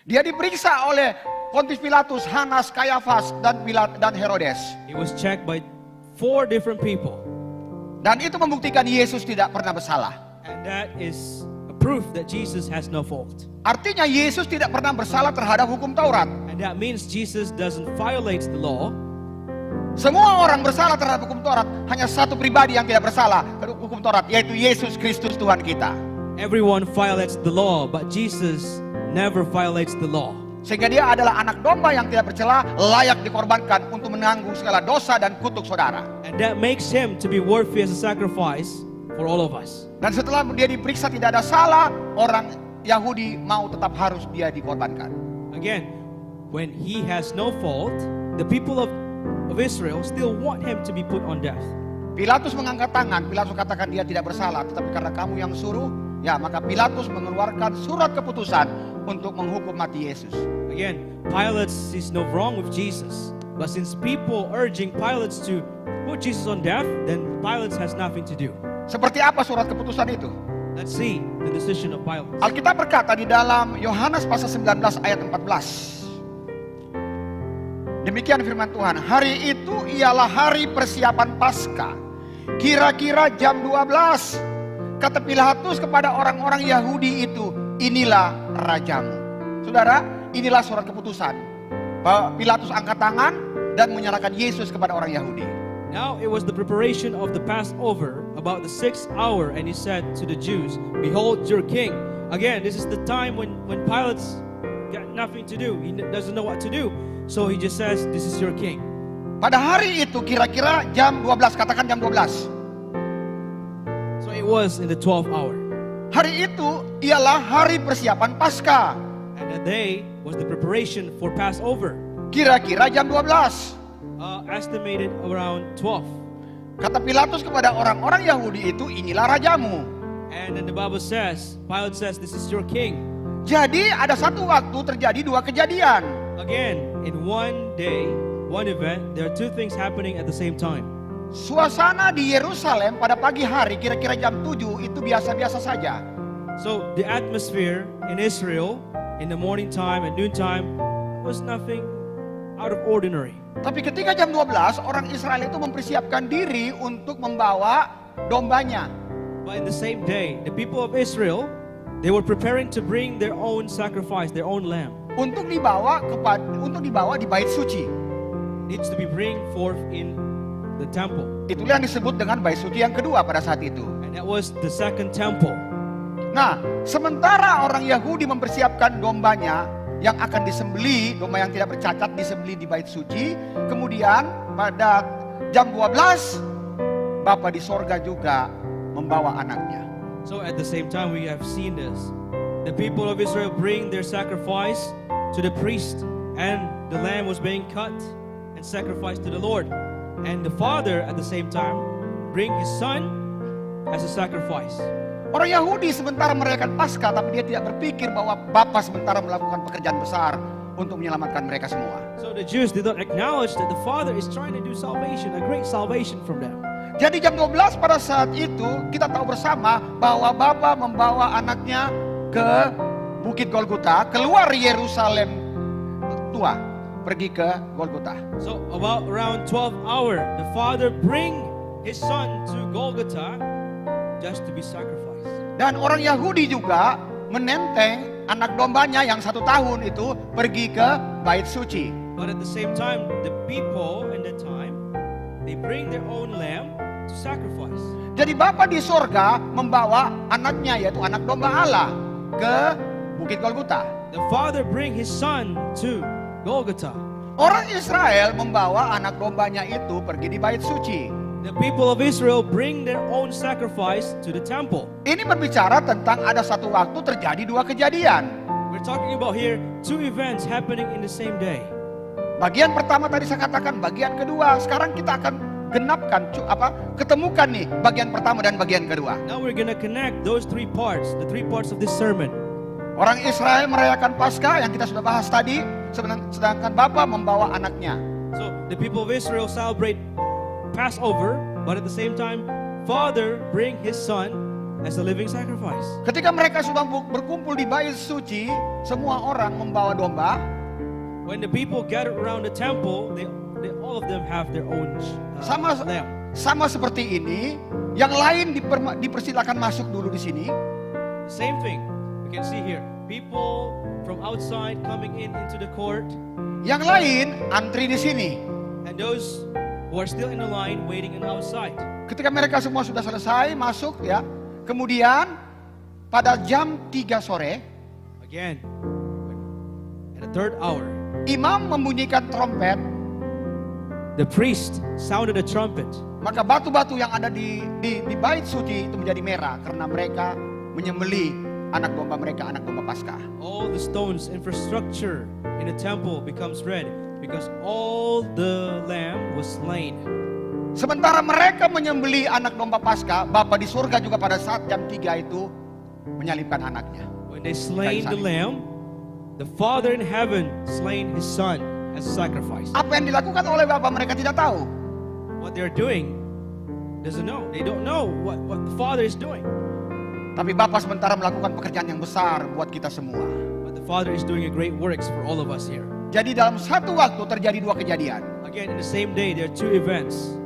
Dia diperiksa oleh Pontius Pilatus, Hanas, Kayafas, dan Herodes. He was checked by 4 different people. Dan itu membuktikan Yesus tidak pernah bersalah. And that is a proof that Jesus has no fault. Artinya Yesus tidak pernah bersalah terhadap hukum Taurat. And that means Jesus doesn't violate the law. Semua orang bersalah terhadap hukum Taurat. Hanya satu pribadi yang tidak bersalah terhadap hukum Taurat, yaitu Yesus Kristus Tuhan kita. Everyone violates the law, but Jesus never violates the law. Sehingga dia adalah anak domba yang tidak bercela, layak dikorbankan untuk menanggung segala dosa dan kutuk saudara. And that makes him to be worthy as a sacrifice for all of us. Dan setelah dia diperiksa tidak ada salah, orang Yahudi mau tetap harus dia dikorbankan. Again, when he has no fault, the people of Israel still want him to be put on death. Pilatus mengangkat tangan, Pilatus katakan dia tidak bersalah, tetapi karena kamu yang suruh, ya maka Pilatus mengeluarkan surat keputusan untuk menghukum mati Yesus. Again, Pilate sees no wrong with Jesus, but since people urging Pilate to put Jesus on death, then Pilate has nothing to do. Seperti apa surat keputusan itu? Let's see the decision of Pilate. Alkitab berkata di dalam Yohanes pasal 19 ayat 14. Demikian firman Tuhan, hari itu ialah hari persiapan Paskah. Kira-kira jam 12. Kata Pilatus kepada orang-orang Yahudi itu, inilah rajamu. Saudara, inilah surat keputusan. Pilatus angkat tangan dan menyerahkan Yesus kepada orang Yahudi. Now it was the preparation of the Passover, about the 6th hour, and he said to the Jews, behold your king. Again, this is the time when Pilate's got nothing to do. He doesn't know what to do. So he just says, this is your king. Pada hari itu kira-kira jam 12, katakan jam 12. So it was in the 12th hour. Hari itu ialah hari persiapan Paskah. And that day was the preparation for Passover. Kira-kira jam 12. Estimated around 12. Kata Pilatus kepada orang-orang Yahudi itu, inilah rajamu. And then the Bible says, Pilate says, this is your king. Jadi ada satu waktu terjadi 2 kejadian. Again, in one day, one event, there are 2 things happening at the same time. Suasana di Yerusalem pada pagi hari kira-kira jam 7 itu biasa-biasa saja. So the atmosphere in Israel in the morning time and noon time was nothing out of ordinary. Tapi ketika jam 12 orang Israel itu mempersiapkan diri untuk membawa dombanya. But in the same day, the people of Israel, they were preparing to bring their own sacrifice, their own lamb. Untuk dibawa di bait suci. Needs to be bring forth in the temple. Itulah yang disebut dengan bait suci yang kedua pada saat itu. And that was the second temple. Nah, sementara orang Yahudi mempersiapkan dombanya yang akan disembeli, domba yang tidak bercacat disembeli di bait suci. Kemudian pada jam 12 Bapa di sorga juga membawa anaknya. So at the same time we have seen this. The people of Israel bring their sacrifice to the priest, and the lamb was being cut and sacrificed to the Lord. And the father at the same time bring his son as a sacrifice. Orang Yahudi sementara merayakan Paskah, tapi dia tidak berpikir bahwa Bapa sementara melakukan pekerjaan besar untuk menyelamatkan mereka semua. So the Jews did not acknowledge that the Father is trying to do salvation, a great salvation from them. Jadi jam 12 pada saat itu kita tahu bersama bahwa Bapa membawa anaknya ke Bukit Golgota, keluar Yerusalem tua, pergi ke Golgota. So about around 12 hour, the Father bring his son to Golgotha just to be sacrificed. Dan orang Yahudi juga menenteng anak dombanya yang 1 tahun itu pergi ke bait suci. But at the same time, the people in the time, they bring their own lamb to sacrifice. Jadi Bapa di sorga membawa anaknya, yaitu anak domba Allah, ke Bukit Golgota. The Father bring his son to Golgotha. Orang Israel membawa anak dombanya itu pergi di bait suci. The people of Israel bring their own sacrifice to the temple. Ini berbicara tentang ada satu waktu terjadi 2 kejadian. We're talking about here 2 events happening in the same day. Bagian pertama tadi saya katakan, bagian kedua. Sekarang kita akan genapkan, ketemukan nih bagian pertama dan bagian kedua. Now we're gonna connect those 3 parts, the 3 parts of this sermon. Orang Israel merayakan Paskah yang kita sudah bahas tadi, sedangkan Bapa membawa anaknya. So the people of Israel celebrate Passover, but at the same time, Father bring his son as a living sacrifice. Ketika mereka sudah berkumpul di bait suci, semua orang membawa domba. When the people gathered around the temple, they all of them have their own Sama lamb. sama seperti ini, yang lain dipersilakan masuk dulu di sini. Same thing we can see here. People from outside coming into the court, Yang lain antri di sini. and those who are still in the line waiting on the outside. Ketika mereka semua sudah selesai masuk ya, kemudian pada jam 3 sore, Again, at the third hour, imam membunyikan trompet, the priest sounded a trumpet. maka batu-batu yang ada di bait suci itu menjadi merah karena mereka menyembelih anak domba mereka, anak domba Paskah. All the stones, infrastructure in the temple becomes red because all the lamb was slain. Sementara mereka menyembelih anak domba Paskah, Bapa di surga juga pada saat jam 3 itu menyalibkan anaknya. When they slain the lamb, the Father in heaven slain his son as a sacrifice. Apa yang dilakukan oleh Bapa mereka tidak tahu. What they're doing doesn't know. They don't know what the Father is doing. Tapi Bapa sementara melakukan pekerjaan yang besar buat kita semua. But the Father is doing a great works for all of us here. Jadi dalam satu waktu terjadi dua kejadian. Again, in the same day, there are two events.